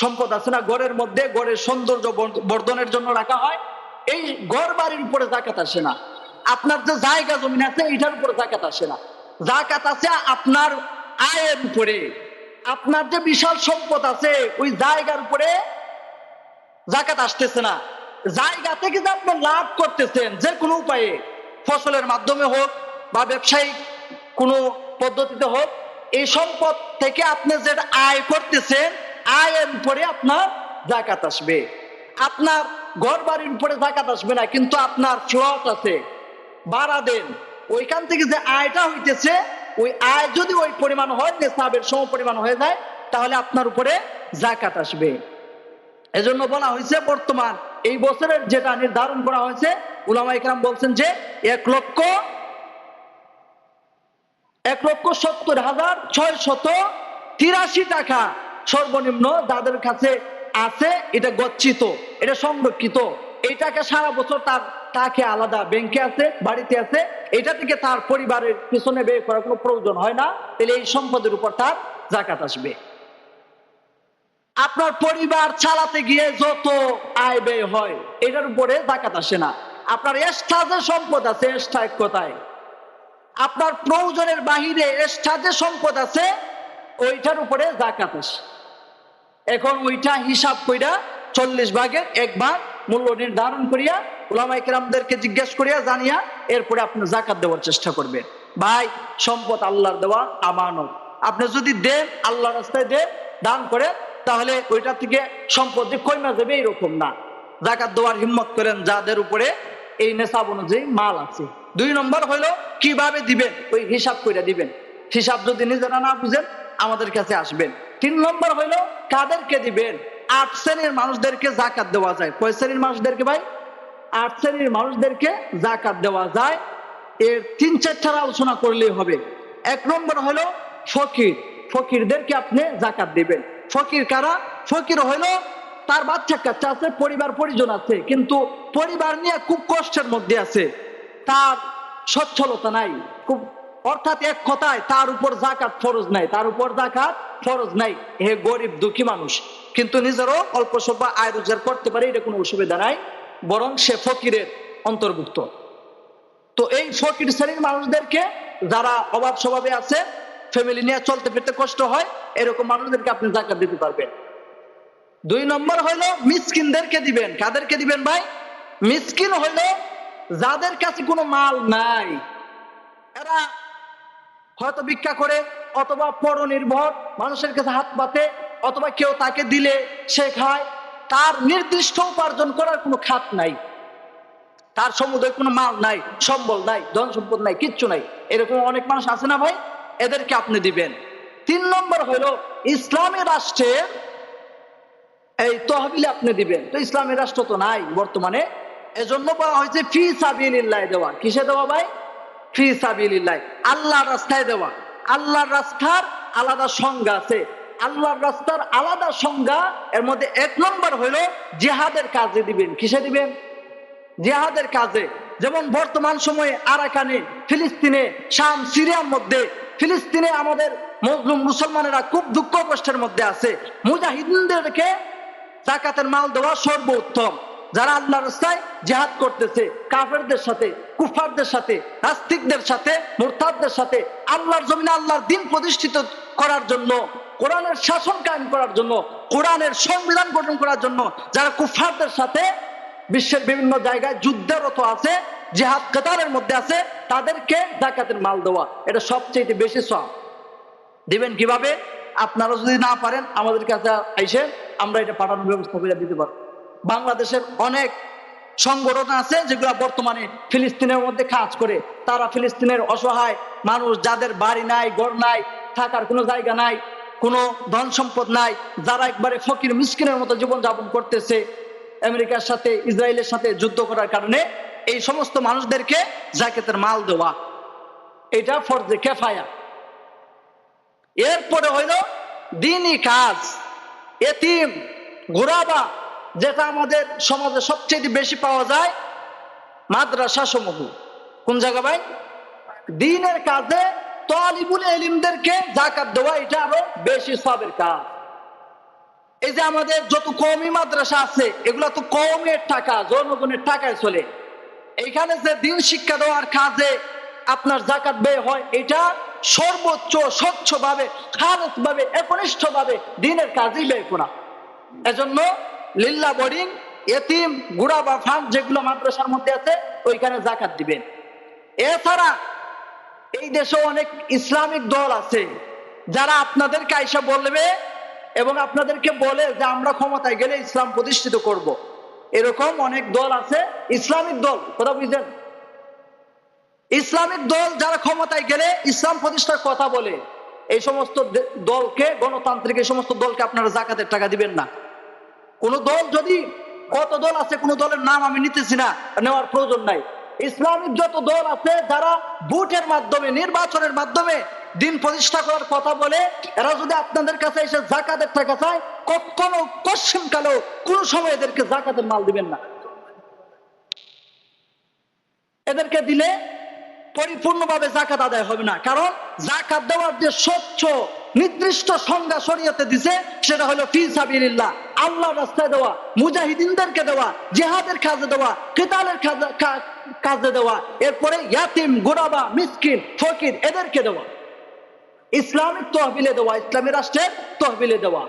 সম্পদ আছে না ঘরের মধ্যে, ঘরের সৌন্দর্য বর্ধনের জন্য রাখা হয়, এই ঘর বাড়ির উপরে জাকাত আসে না। আপনার যে জায়গা জমিন আছে এটার উপরে জাকাত আসে না। জাকাত আছে আপনার আয়ের উপরে। আপনার যে বিশাল সম্পদ আছে ওই জায়গার উপরে জাকাত আসতেছে না। জায়গা থেকে যে আপনি লাভ করতেছেন যে কোনো উপায়ে, ফসলের মাধ্যমে হোক বা ব্যবসায়িক কোনো পদ্ধতিতে হোক, এই সম্পদ থেকে আপনি যেটা আয় করতেছেন আয়ের উপরে আপনার জাকাত আসবে। আপনার ঘর বাড়ির উপরে জাকাত আসবে না, কিন্তু আপনার ফ্লট আছে, ভাড়া দেন, ওইখান থেকে যে আয়টা হইতেছে ওই আয় যদি ওই পরিমাণ হয়, নেশাবের সম পরিমাণ হয়ে যায়, তাহলে আপনার উপরে জাকাত আসবে। এজন্য বলা হয়েছে বর্তমান এই বছরের যেটা নির্ধারণ করা হয়েছে, উলামা ইকরাম বলছেন যে 1,70,683 টাকা সর্বনিম্ন যাদের কাছে আছে, এটা গচ্ছিত, এটা সংরক্ষিত, এই টাকা সারা বছর তাকে আলাদা ব্যাংকে আছে, বাড়িতে আছে, এটা থেকে তার পরিবারের পিছনে ব্যয় করার কোনো প্রয়োজন হয় না, তাহলে এই সম্পদের উপর তার জাকাত আসবে। আপনার পরিবার চালাতে গিয়ে যত আয় ব্যয় হয় এটার উপরে জাকাত আসে না। আপনার এক্সট্রা যে সম্পদ আছে, এক্সট্রা এক কথায় আপনার প্রয়োজনের বাহিরে এক্সট্রা যে সম্পদ আছে ওইটার উপরে জাকাত আসে। এখন ওইটা হিসাব কইরা 40 ভাগের 1 ভাগ মূল্য নির্ধারণ করিয়া উলামায়ে কেরামদেরকে জিজ্ঞেস করিয়া জানিয়া এরপরে আপনি জাকাত দেওয়ার চেষ্টা করবেন। ভাই, সম্পদ আল্লাহর দেওয়া আমানত, আপনি যদি দেন আল্লাহর রাস্তায় দেন, দান করেন, তাহলে ওইটা থেকে সম্পদ যে কইমা যাবে এরকম না। জাকাত দেওয়ার হিম্মত করেন যাদের উপরে এই নেশাব অনুযায়ী মাল আছে। 2 নম্বর হলো কিভাবে দিবেন, ওই হিসাব করে দিবেন। হিসাব যদি নিজেরা না বুঝেন আমাদের কাছে আসবেন। 3 নম্বর হলো কাদেরকে দিবেন। 8 শ্রেণীর মানুষদেরকে জাকাত দেওয়া যায়। কয় শ্রেণীর মানুষদেরকে ভাই? 8 শ্রেণীর মানুষদেরকে জাকাত দেওয়া যায়। এর 3-4টার আলোচনা করলেই হবে। 1 নম্বর হলো ফকির। ফকিরদেরকে আপনি জাকাত দিবেন। ফকির কারা? ফকির হলো তার বাচ্চা কাচ্চা আছে, পরিবার পরিজন আছে, কিন্তু পরিবার নিয়ে খুব কষ্টের মধ্যে আছে, তার সচ্ছলতা নাই, খুব, অর্থাৎ এক কথায় তার উপর জাকাত ফরজ নাই, তার উপর জাকাত ফরজ নাই। হে গরিব দুঃখী মানুষ, কিন্তু নিজেরও অল্প স্বল্প আয় রোজগার করতে পারে, এটা কোনো অসুবিধা নাই, বরং সে ফকিরের অন্তর্ভুক্ত। তো এই ফকির শ্রেণীর মানুষদেরকে, যারা অভাব স্বভাবে আছে, ফ্যামিলি নিয়ে চলতে ফিরতে কষ্ট হয়, এরকম মানুষদেরকে আপনি জাকাত দিতে পারবেন। 2 নম্বর হইলো মিসকিনদেরকে দিবেন। কাদেরকে দিবেন ভাই? মিসকিন হইলো যাদের কাছে কোনো মাল নাই, এরা হয়তো ভিক্ষা করে অথবা পরনির্ভর, মানুষের কাছে হাত পাতে, অথবা কেউ তাকে দিলে সে খায়, তার নির্দিষ্ট উপার্জন করার কোনো খাত নাই, তার সমুদয় কোনো মাল নাই, সম্বল নাই, ধন সম্পদ নাই, কিচ্ছু নাই, এরকম অনেক মানুষ আছে না ভাই? এদেরকে আপনি দিবেন। 3 নম্বর হলো ইসলামী রাষ্ট্রের এই তহবিলে আপনি দিবেন। তো ইসলামী রাষ্ট্র তো নাই বর্তমানে, এজন্য বলা হয়েছে ফি সাবিলিল্লাহ দেওয়া। কিসে দেওয়া ভাই? ফি সাবিলিল্লাহ, আল্লাহর রাস্তায় দেওয়া। আল্লাহর রাস্তার আলাদা সংজ্ঞা আছে, আল্লাহর রাস্তার আলাদা সংজ্ঞা। এর মধ্যে 1 নম্বর হলো জিহাদের কাজে দিবেন। কিসে দিবেন? জিহাদের কাজে। যেমন বর্তমান সময়ে আরাকানে, ফিলিস্তিনে, শাম, সিরিয়ার মধ্যে, ফিলিস্তিনে আমাদের মুসলিম মুসলমানেরা খুব দুঃখ কষ্টের মধ্যে আছে, মুজাহিদিনদেরকে জাকাতের মাল দেওয়া সর্বোত্তম। যারা আল্লাহর রাস্তায় জিহাদ করতেছে, কাফেরদের সাথে, কুফারদের সাথে, নাস্তিকদের সাথে, মুরতাদদের সাথে, আল্লাহর জমিনে আল্লাহর দ্বীন প্রতিষ্ঠিত করার জন্য, কোরআনের শাসন কায়েম করার জন্য, কোরআনের সংবিধান গঠন করার জন্য যারা কুফারদের সাথে বিশ্বের বিভিন্ন জায়গায় যুদ্ধরত আছে, জিহাদ কাতারের মধ্যে আছে, তাদেরকে জাকাতের মাল দেওয়া, এটা সবচেয়ে বেশি সওয়াব। দিবেন কিভাবে? আপনারা যদি না পারেন আমাদের কাছে আইসে, আমরা এটা পাঠানোর ব্যবস্থা করে দিতে পারবো। বাংলাদেশের অনেক সংগঠন আছে যেগুলো বর্তমানে ফিলিস্তিনের মধ্যে কাজ করে। তারা ফিলিস্তিনের অসহায় মানুষ, যাদের বাড়ি নাই, ঘর নাই, থাকার কোনো জায়গা নাই, কোনো ধন সম্পদ নাই, যারা একবারে ফকির মিসকিনের মতো জীবনযাপন করতেছে, আমেরিকার সাথে, ইসরায়েলের সাথে যুদ্ধ করার কারণে, এই সমস্ত মানুষদেরকে জাকাতের মাল দেওয়া, এটা ফরজে কিফায়া। এরপরে হইল দিনই কাজ, এতিম, গুরাবা, যেটা আমাদের সমাজে সবচেয়ে বেশি পাওয়া যায়, মাদ্রাসা সমূহ। কোন জায়গা ভাই? দিনের কাজে তালিবুল ইলমদেরকে যাকাত দেওয়া, এটা আরো বেশি সওয়াবের কাজ। এই যে আমাদের যত কওমি মাদ্রাসা আছে, এগুলো তো কওমের টাকা, জনগণের টাকায় চলে। এইখানে যে দিন শিক্ষা দেওয়ার কাজে আপনার যাকাত ব্যয় হয়, এটা সর্বোচ্চ স্বচ্ছভাবে, খালেসভাবে, একনিষ্ঠভাবে দিনের কাজেই ব্যয় করা। এজন্য লিল্লাহ বোর্ডিং, এতিম, গুরাবা ফান্ড যেগুলো মাদ্রাসার মধ্যে আছে, ওইখানে যাকাত দিবেন। এছাড়া এই দেশে অনেক ইসলামিক দল আছে যারা আপনাদেরকে আইসা বলবে এবং আপনাদেরকে বলে যে আমরা ক্ষমতায় গেলে ইসলাম প্রতিষ্ঠিত করব। এরকম অনেক দল আছে, ইসলামিক দল, কথা বুঝছেন? ইসলামিক দল যারা ক্ষমতায় গেলে ইসলাম প্রতিষ্ঠার কথা বলে, এই সমস্ত দলকে, গণতান্ত্রিক এই সমস্ত দলকে আপনারা যাকাতের টাকা দিবেন না। কোন দল যদি, কত দল আছে, কোন দলের নাম আমি নিতেছি না, নেওয়ার প্রয়োজন নাই। ইসলামিক যত দল আছে যারা ভোটের মাধ্যমে, নির্বাচনের মাধ্যমে দিন প্রতিষ্ঠা করার কথা বলে, এরা যদি আপনাদের কাছে এসে যাকাতের টাকা চায়, কখনো পশ্চিমকালেও কোন সময় এদেরকে যাকাতের মাল দিবেন না। এদেরকে দিলে পরিপূর্ণভাবে যাকাত আদায় হবে না। কারণ যাকাত দেওয়ার যে স্বচ্ছ নির্দিষ্ট সংজ্ঞা শরীয়তে দিছে, সেটা হলো ফি সাবিলিল্লাহ, আল্লাহর রাস্তায় দেওয়া, মুজাহিদিনদেরকে দেওয়া, জিহাদের কাজে দেওয়া, কিতালের কাজে দেওয়া, এরপরে ইয়াতিম, গুরাবা, মিসকিন, ফকির এদেরকে দেওয়া, ইসলামিক তহবিলে দেওয়া, ইসলামী রাষ্ট্রের তহবিলে দেওয়া।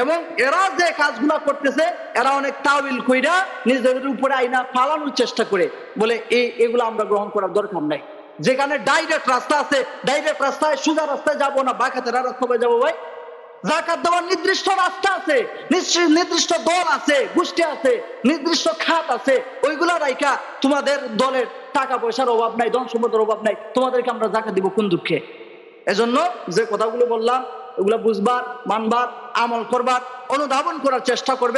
এবং এরা যে কাজগুলা করতেছে, এরা অনেক তাওয়িল কইরা নিজেদের উপরে আইনা ফালানোর চেষ্টা করে, বলে এগুলো আমরা গ্রহণ করার দরকার নাই। যেখানে ডাইরেক্ট রাস্তা আছে, ডাইরেক্ট রাস্তায়, সোজা রাস্তায় যাবো না, বাঁকাতেরা রাস্তায় যাবো ভাই? যাকাত দেওয়ার নির্দিষ্ট রাস্তা আছে, নির্দিষ্ট দল আছে, গোষ্ঠী আছে, নির্দিষ্ট খাত আছে, ওইগুলা রাইখা তোমাদের দলের টাকা পয়সার অভাব নাই, ধন সম্পদের অভাব নাই, তোমাদেরকে আমরা যাকাত দিব কোন দুঃখে? এজন্য যে কথাগুলো বললাম, ওগুলা বুঝবার, মানবার, আমল করবার, অনুধাবন করার চেষ্টা করবে।